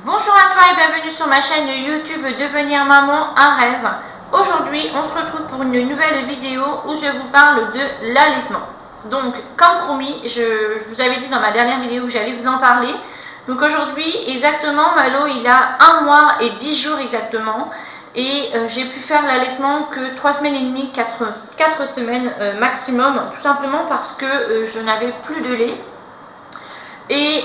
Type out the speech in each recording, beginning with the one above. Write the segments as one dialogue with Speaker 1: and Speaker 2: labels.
Speaker 1: Bonjour à toi et bienvenue sur ma chaîne YouTube Devenir Maman un rêve. Aujourd'hui on se retrouve pour une nouvelle vidéo où je vous parle de l'allaitement. Donc comme promis, je vous avais dit dans ma dernière vidéo que j'allais vous en parler. Donc aujourd'hui exactement Malo il a 1 mois et 10 jours exactement. Et j'ai pu faire l'allaitement que 3 semaines et demie, 4 semaines maximum. Tout simplement parce que je n'avais plus de lait. Et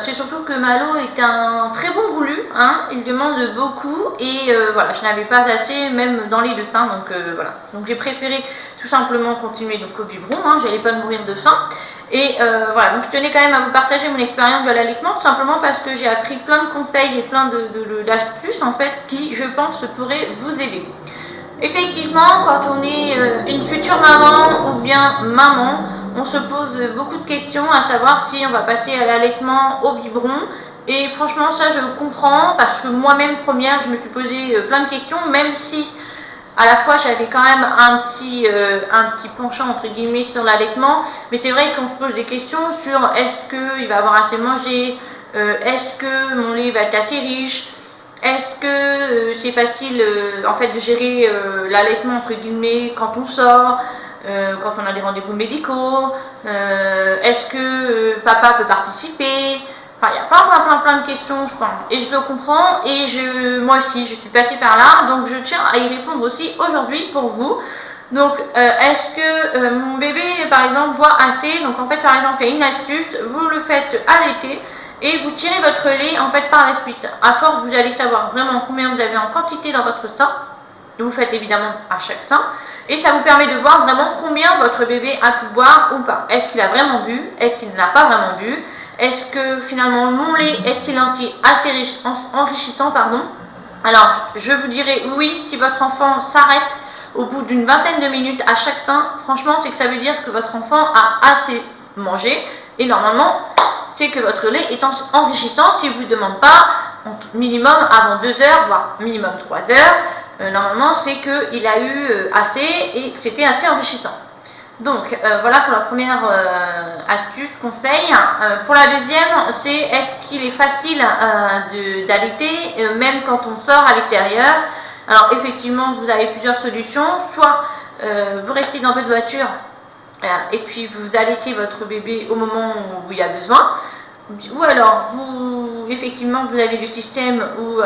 Speaker 1: c'est surtout que Malo est un très bon goulu, hein, il demande beaucoup et voilà, je n'avais pas assez même dans les deux seins, donc voilà. Donc j'ai préféré tout simplement continuer donc au biberon, hein, j'allais pas mourir de faim. Et voilà, donc je tenais quand même à vous partager mon expérience de l'allaitement, tout simplement parce que j'ai appris plein de conseils et plein d'astuces en fait qui, je pense, pourraient vous aider. Effectivement, quand on est une future maman ou bien maman, on se pose beaucoup de questions à savoir si on va passer à l'allaitement au biberon. Et franchement, ça je comprends parce que moi-même, première, je me suis posé plein de questions, même si à la fois j'avais quand même un petit penchant entre guillemets sur l'allaitement. Mais c'est vrai qu'on se pose des questions sur est-ce qu'il va avoir assez mangé, est-ce que mon lait va être assez riche, est-ce que c'est facile en fait de gérer l'allaitement entre guillemets quand on sort, quand on a des rendez-vous médicaux, est-ce que papa peut participer? Enfin, il y a plein de questions, je crois. Et je le comprends et moi aussi je suis passée par là, donc je tiens à y répondre aussi aujourd'hui pour vous. Donc est-ce que mon bébé par exemple boit assez? Donc en fait par exemple il y a une astuce, vous le faites allaiter et vous tirez votre lait en fait par la suite. À force, vous allez savoir vraiment combien vous avez en quantité dans votre sein. Et vous faites évidemment à chaque sein. Et ça vous permet de voir vraiment combien votre bébé a pu boire ou pas. Est-ce qu'il a vraiment bu? Est-ce qu'il n'a pas vraiment bu? Est-ce que finalement mon lait est-il assez riche, enrichissant pardon? Alors, je vous dirais oui si votre enfant s'arrête au bout d'une vingtaine de minutes à chaque sein. Franchement, c'est que ça veut dire que votre enfant a assez mangé. Et normalement, c'est que votre lait est enrichissant si vous ne demande pas minimum avant 2 heures, voire minimum 3 heures. Normalement, c'est qu'il a eu assez et que c'était assez enrichissant. Donc, voilà pour la première astuce, conseil. Pour la deuxième, c'est est-ce qu'il est facile d'allaiter, même quand on sort à l'extérieur? Alors, effectivement, vous avez plusieurs solutions. Soit vous restez dans votre voiture et puis vous allaitez votre bébé au moment où il y a besoin. Ou alors, effectivement, vous avez le système où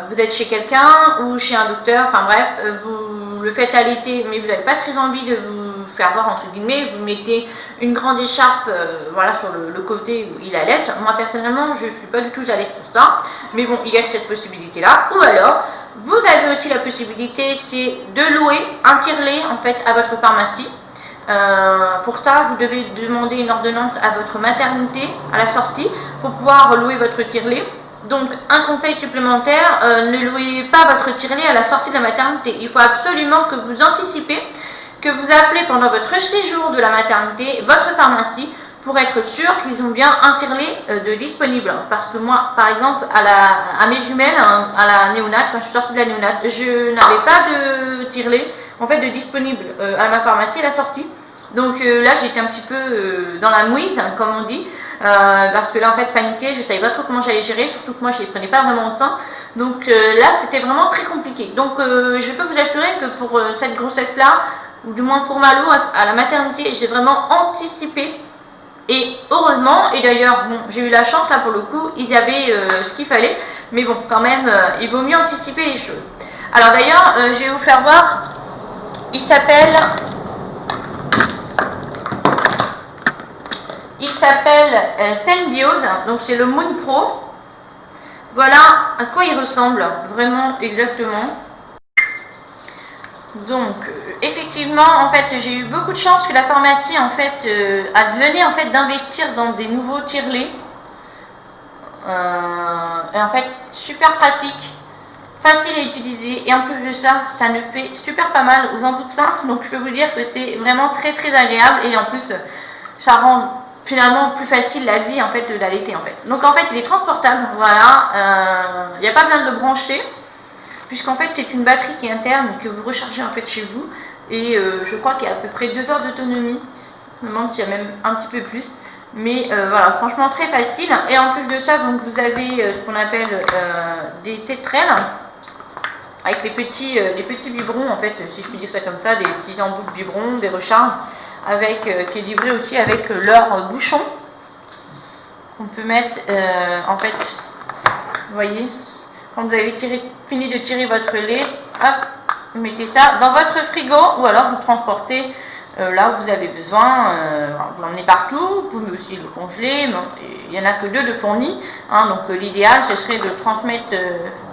Speaker 1: vous êtes chez quelqu'un ou chez un docteur, enfin bref, vous le faites allaiter, mais vous n'avez pas très envie de vous faire voir, entre guillemets, vous mettez une grande écharpe voilà, sur le côté où il allaite. Moi, personnellement, je ne suis pas du tout à l'aise pour ça, mais bon, il y a cette possibilité-là. Ou alors, vous avez aussi la possibilité, c'est de louer un tire-lait, en fait, à votre pharmacie. Pour ça, vous devez demander une ordonnance à votre maternité à la sortie pour pouvoir louer votre tire-lait. Donc, un conseil supplémentaire, ne louez pas votre tire-lait à la sortie de la maternité. Il faut absolument que vous anticipez, que vous appelez pendant votre séjour de la maternité votre pharmacie pour être sûr qu'ils ont bien un tire-lait de disponible. Parce que moi, par exemple, à mes jumelles, à la néonate, quand je suis sortie de la néonate, je n'avais pas de tire-lait en fait de disponible à ma pharmacie à la sortie. Donc là j'étais un petit peu dans la mouise, hein, comme on dit, parce que là en fait paniqué, je savais pas trop comment j'allais gérer, surtout que moi je les prenais pas vraiment au sein. Donc là c'était vraiment très compliqué. Donc je peux vous assurer que pour cette grossesse là, ou du moins pour Malo à la maternité, j'ai vraiment anticipé. Et heureusement, et d'ailleurs bon, j'ai eu la chance là pour le coup, il y avait ce qu'il fallait, mais bon quand même il vaut mieux anticiper les choses. Alors d'ailleurs je vais vous faire voir. Il s'appelle Symbiose, donc c'est le Moon Pro. Voilà à quoi il ressemble vraiment exactement. Donc effectivement en fait j'ai eu beaucoup de chance que la pharmacie en fait venait en fait d'investir dans des nouveaux tire-laits. Et en fait super pratique, facile à utiliser et en plus de ça, ça ne fait super pas mal aux embouts de sein. Donc je peux vous dire que c'est vraiment très agréable et en plus ça rend finalement plus facile la vie en fait de l'allaiter en fait. Donc en fait il est transportable, voilà, il n'y a pas besoin de le brancher puisqu'en fait c'est une batterie qui est interne que vous rechargez en fait chez vous et je crois qu'il y a à peu près 2 heures d'autonomie, je me demande s'il y a même un petit peu plus. Mais voilà, franchement très facile. Et en plus de ça, donc vous avez ce qu'on appelle des tétrelles avec les petits biberons, en fait, si je puis dire ça comme ça, des petits embouts de biberons, des recharges, avec, qui est livré aussi avec leur bouchon. On peut mettre, en fait, vous voyez, quand vous avez fini de tirer votre lait, hop, vous mettez ça dans votre frigo ou alors vous transportez là où vous avez besoin, vous l'emmenez partout, vous pouvez aussi le congeler, il n'y en a que 2 de fournis, hein, donc l'idéal ce serait de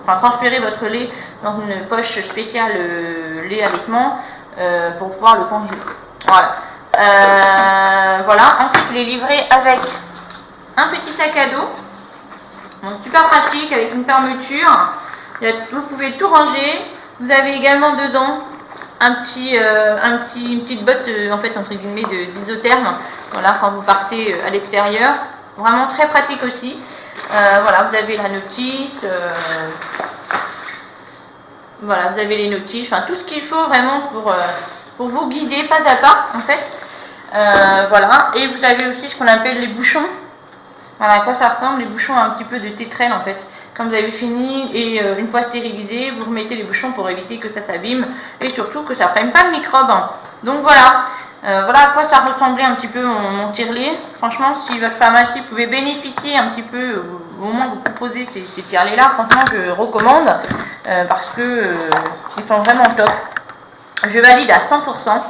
Speaker 1: transpirer votre lait dans une poche spéciale lait allaitement pour pouvoir le congeler. Voilà. Voilà, ensuite il est livré avec un petit sac à dos, donc super pratique avec une fermeture, vous pouvez tout ranger, vous avez également dedans une petite botte en fait entre guillemets d'isotherme, voilà, quand vous partez à l'extérieur, vraiment très pratique aussi. Voilà, vous avez la notice, voilà, vous avez les notices, enfin tout ce qu'il faut vraiment pour vous guider pas à pas en fait. Voilà, et vous avez aussi ce qu'on appelle les bouchons. Voilà à quoi ça ressemble, les bouchons un petit peu de tétrelle en fait. Quand vous avez fini et une fois stérilisé, vous remettez les bouchons pour éviter que ça s'abîme et surtout que ça ne prenne pas de microbes. Donc voilà, voilà à quoi ça ressemblait un petit peu mon tire-lait. Franchement, si votre pharmacie pouvait bénéficier un petit peu au moment où vous proposez ces tire-laits là, franchement je recommande parce que ils sont vraiment top. Je valide à 100%.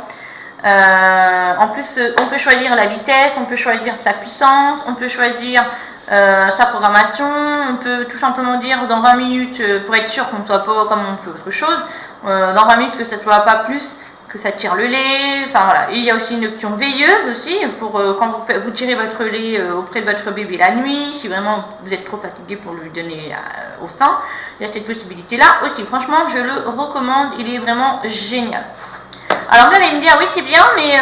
Speaker 1: En plus, on peut choisir la vitesse, on peut choisir sa puissance, on peut choisir sa programmation, on peut tout simplement dire dans 20 minutes, pour être sûr qu'on ne soit pas comme on peut autre chose, dans 20 minutes que ça ne soit pas plus, que ça tire le lait, enfin voilà. Et il y a aussi une option veilleuse aussi, pour quand vous tirez votre lait auprès de votre bébé la nuit, si vraiment vous êtes trop fatigué pour lui donner au sein, il y a cette possibilité-là aussi. Franchement, je le recommande, il est vraiment génial. Alors vous allez me dire, oui c'est bien, mais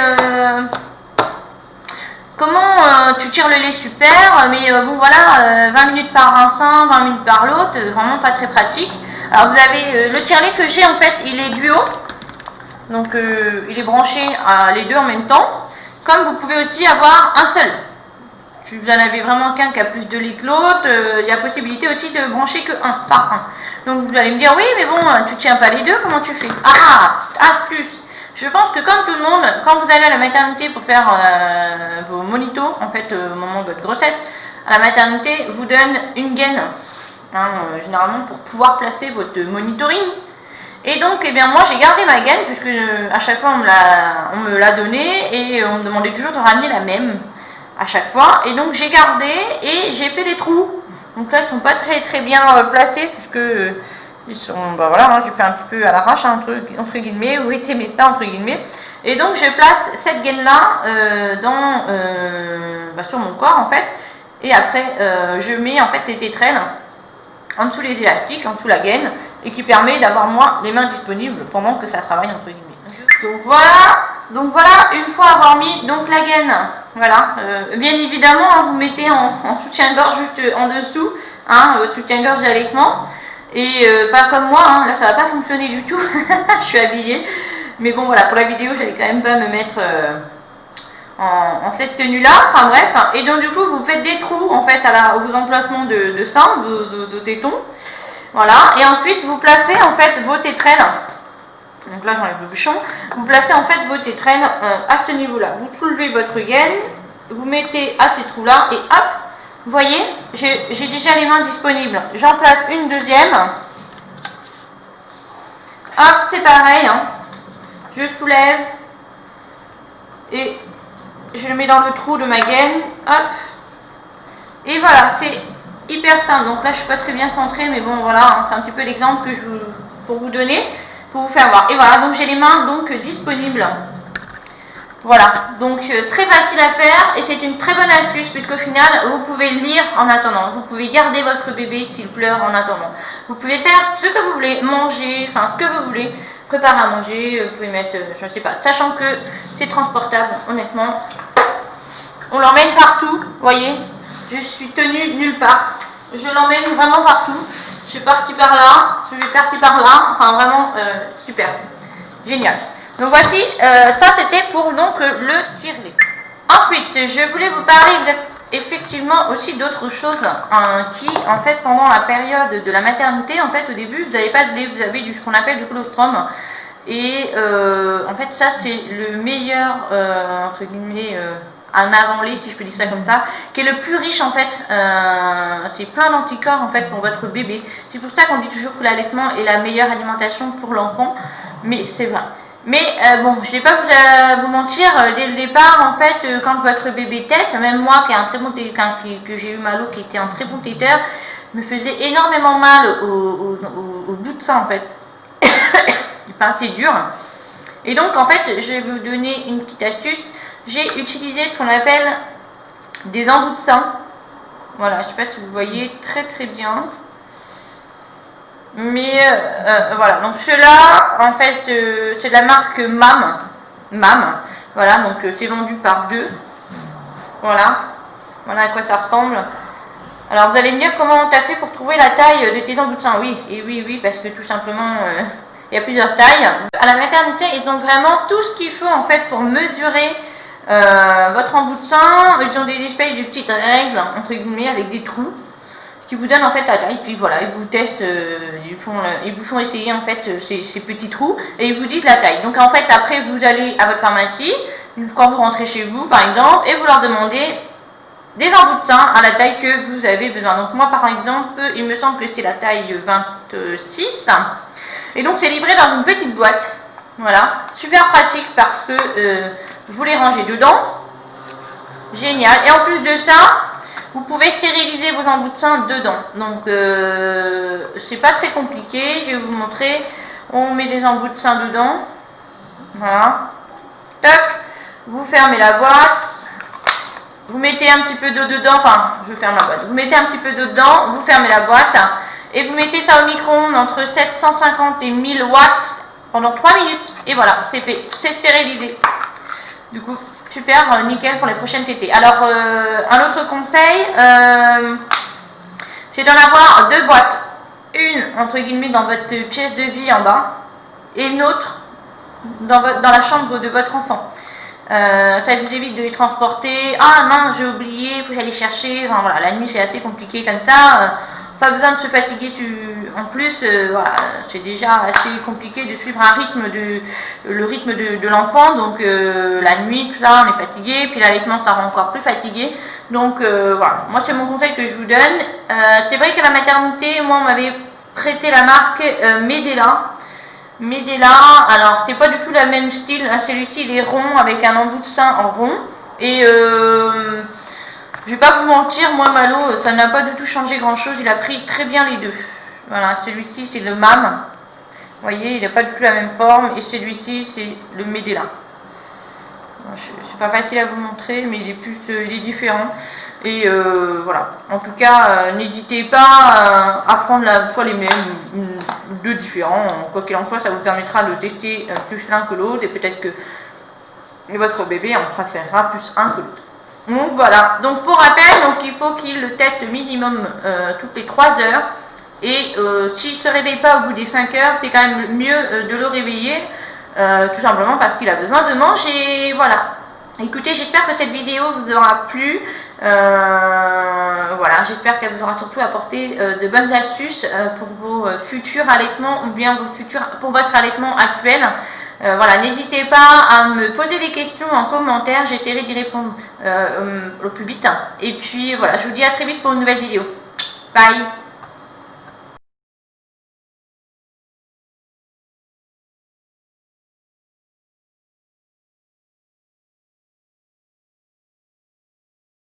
Speaker 1: comment tu tires le lait super, mais bon voilà, 20 minutes par un sein, 20 minutes par l'autre, vraiment pas très pratique. Alors vous avez le tire-lait que j'ai en fait, il est duo, donc il est branché à les deux en même temps, comme vous pouvez aussi avoir un seul. Si vous en avez vraiment qu'un qui a plus de lait que l'autre, il y a possibilité aussi de brancher que un par un. Donc vous allez me dire, oui mais bon, tu tiens pas les deux, comment tu fais? Ah, astuce! Je pense que comme tout le monde, quand vous allez à la maternité pour faire vos monitos, en fait au moment de votre grossesse, à la maternité vous donne une gaine, hein, généralement pour pouvoir placer votre monitoring. Et donc, eh bien moi j'ai gardé ma gaine puisque à chaque fois on me l'a donnée et on me demandait toujours de ramener la même à chaque fois. Et donc j'ai gardé et j'ai fait des trous. Donc là ils sont pas très bien placés puisque ils sont, bah voilà, moi j'ai fait un petit peu à l'arrache, hein, entre guillemets, où était mes seins, entre guillemets. Et donc je place cette gaine-là sur mon corps, en fait. Et après, je mets en fait des tétrelles en dessous les élastiques, en dessous la gaine, et qui permet d'avoir moi les mains disponibles pendant que ça travaille, entre guillemets. Donc voilà, une fois avoir mis donc la gaine, voilà, bien évidemment, hein, vous mettez en soutien-gorge juste en dessous, hein, votre soutien-gorge d'allaitement. Et pas comme moi, hein, là ça va pas fonctionner du tout, je suis habillée. Mais bon voilà, pour la vidéo, j'allais quand même pas me mettre en cette tenue-là, enfin bref. Et donc du coup, vous faites des trous en fait aux emplacements de seins, de tétons. Voilà, et ensuite vous placez en fait vos tétrelles. Donc là j'enlève le bouchon. Vous placez en fait vos tétrelles à ce niveau-là. Vous soulevez votre gaine, vous mettez à ces trous-là et hop, vous voyez, j'ai déjà les mains disponibles. J'en place une deuxième. Hop, c'est pareil. Hein. Je soulève. Et je le mets dans le trou de ma gaine. Hop. Et voilà, c'est hyper simple. Donc là, je ne suis pas très bien centrée, mais bon, voilà, hein, c'est un petit peu l'exemple pour vous donner, pour vous faire voir. Et voilà, donc j'ai les mains donc disponibles. Voilà, donc très facile à faire et c'est une très bonne astuce puisqu'au final vous pouvez lire en attendant, vous pouvez garder votre bébé s'il pleure en attendant, vous pouvez faire ce que vous voulez, manger, enfin ce que vous voulez, préparer à manger, vous pouvez mettre, je ne sais pas, sachant que c'est transportable, honnêtement, on l'emmène partout, vous voyez, je suis tenue nulle part, je l'emmène vraiment partout, je suis partie par là, je suis partie par là, enfin vraiment super, génial. Donc voici, ça c'était pour donc le tire-lait. Ensuite, je voulais vous parler effectivement aussi d'autres choses qui, en fait, pendant la période de la maternité, en fait, au début, vous n'avez pas de lait, vous avez ce qu'on appelle du colostrum. Et en fait, ça, c'est le meilleur, entre guillemets, un avant-lait, si je peux dire ça comme ça, qui est le plus riche, en fait. C'est plein d'anticorps, en fait, pour votre bébé. C'est pour ça qu'on dit toujours que l'allaitement est la meilleure alimentation pour l'enfant. Mais c'est vrai. Mais bon, je ne vais pas vous mentir, dès le départ, en fait, quand votre bébé tète, même moi qui est un très bon que j'ai eu Malo, qui était un très bon téteur, me faisait énormément mal au bout de ça, en fait. Il est pas assez dur. Et donc, en fait, je vais vous donner une petite astuce. J'ai utilisé ce qu'on appelle des embouts de sein. Voilà, je ne sais pas si vous voyez très très bien. Mais voilà, donc ceux-là, en fait, c'est de la marque MAM. Voilà, donc c'est vendu par deux. Voilà à quoi ça ressemble. Alors vous allez me dire comment tu as fait pour trouver la taille de tes embouts de sein. Oui, parce que tout simplement, il y a plusieurs tailles. À la maternité, ils ont vraiment tout ce qu'il faut en fait pour mesurer votre embout de sein. Ils ont des espèces de petites règles, entre guillemets, avec des trous, qui vous donnent en fait la taille, puis voilà, ils vous testent, ils vous font essayer en fait ces petits trous, et ils vous disent la taille. Donc en fait, après, vous allez à votre pharmacie, quand vous rentrez chez vous, par exemple, et vous leur demandez des embouts de sein à la taille que vous avez besoin. Donc moi, par exemple, il me semble que c'est la taille 26, et donc c'est livré dans une petite boîte. Voilà, super pratique parce que vous les rangez dedans. Génial. Et en plus de ça, vous pouvez stériliser vos embouts de sein dedans. Donc c'est pas très compliqué. Je vais vous montrer. On met des embouts de sein dedans. Voilà. Toc. Vous fermez la boîte. Vous mettez un petit peu d'eau dedans. Enfin, je ferme la boîte. Vous mettez un petit peu d'eau dedans. Vous fermez la boîte. Et vous mettez ça au micro-ondes entre 750 et 1000 watts pendant 3 minutes. Et voilà, c'est fait. C'est stérilisé. Du coup, super, nickel pour les prochaines tétées. Alors, un autre conseil, c'est d'en avoir deux boîtes. Une, entre guillemets, dans votre pièce de vie en bas, et une autre dans la chambre de votre enfant. Ça vous évite de les transporter. Ah mince, j'ai oublié, faut que j'aille chercher. Enfin voilà, la nuit c'est assez compliqué comme ça. Pas besoin de se fatiguer en plus, voilà, c'est déjà assez compliqué de suivre le rythme de l'enfant, donc la nuit, tout ça, on est fatigué, puis l'allaitement, ça rend encore plus fatigué. Donc voilà, moi c'est mon conseil que je vous donne. C'est vrai qu'à la maternité, moi on m'avait prêté la marque Medela. Alors c'est pas du tout le même style, celui-ci il est rond avec un embout de sein en rond, et je vais pas vous mentir, moi Malo, ça n'a pas du tout changé grand chose, il a pris très bien les deux. Voilà, celui-ci c'est le MAM, vous voyez, il n'a pas du tout la même forme, et celui-ci c'est le Medela. C'est pas facile à vous montrer, mais il est différent. Et voilà, en tout cas, n'hésitez pas à prendre soit les mêmes ou deux différents. Quoi qu'il en soit, ça vous permettra de tester plus l'un que l'autre, et peut-être que votre bébé en préférera plus un que l'autre. Donc voilà, donc pour rappel, il faut qu'il le teste minimum toutes les 3 heures, et s'il ne se réveille pas au bout des 5 heures, c'est quand même mieux de le réveiller, tout simplement parce qu'il a besoin de manger. Voilà, écoutez, j'espère que cette vidéo vous aura plu. Voilà, j'espère qu'elle vous aura surtout apporté de bonnes astuces pour vos futurs allaitements, ou bien pour votre allaitement actuel. Voilà, n'hésitez pas à me poser des questions en commentaire, j'essaierai d'y répondre au plus vite. Et puis voilà, je vous dis à très vite pour une nouvelle vidéo. Bye!